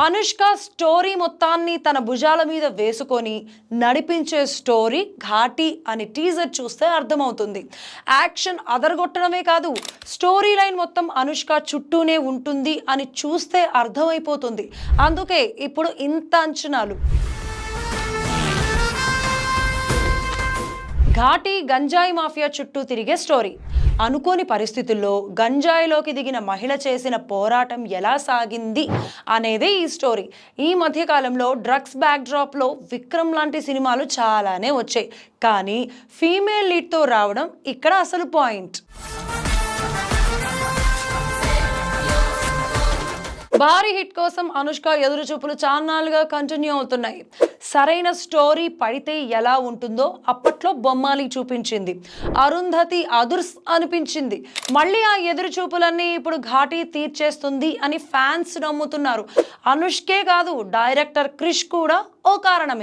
Anushka story మొత్తాన్ని తన భుజాల మీద వేసుకొని నడిపించే స్టోరీ ఘాటి అని టీజర్ చూస్తే అర్థమవుతుంది. యాక్షన్ అదరగొట్టడమే కాదు, స్టోరీ లైన్ మొత్తం అనుష్క చుట్టూనే ఉంటుంది అని చూస్తే అర్థమైపోతుంది. అందుకే ఇప్పుడు ఇంత అంచనాలు. ఘాటి గంజాయి మాఫియా చుట్టూ తిరిగే స్టోరీ. అనుకోని పరిస్థితుల్లో గంజాయిలోకి దిగిన మహిళ చేసిన పోరాటం ఎలా సాగింది అనేదే ఈ స్టోరీ. ఈ మధ్యకాలంలో డ్రగ్స్ బ్యాక్డ్రాప్లో విక్రమ్ లాంటి సినిమాలు చాలానే వచ్చాయి, కానీ ఫీమేల్ లీడ్తో రావడం ఇక్కడ అసలు పాయింట్. భారీ హిట్ కోసం అనుష్క ఎదురుచూపులు చాన్నాళ్ళుగా కంటిన్యూ అవుతున్నాయి. సరైన స్టోరీ పడితే ఎలా ఉంటుందో అప్పట్లో బొమ్మాలి చూపించింది. అరుంధతి అదుర్స్ అనిపించింది. మళ్ళీ ఆ ఎదురుచూపులన్నీ ఇప్పుడు ఘాటి తీర్చేస్తుంది అని ఫ్యాన్స్ నమ్ముతున్నారు. అనుష్కే కాదు, డైరెక్టర్ క్రిష్ కూడా ఓ కారణమే.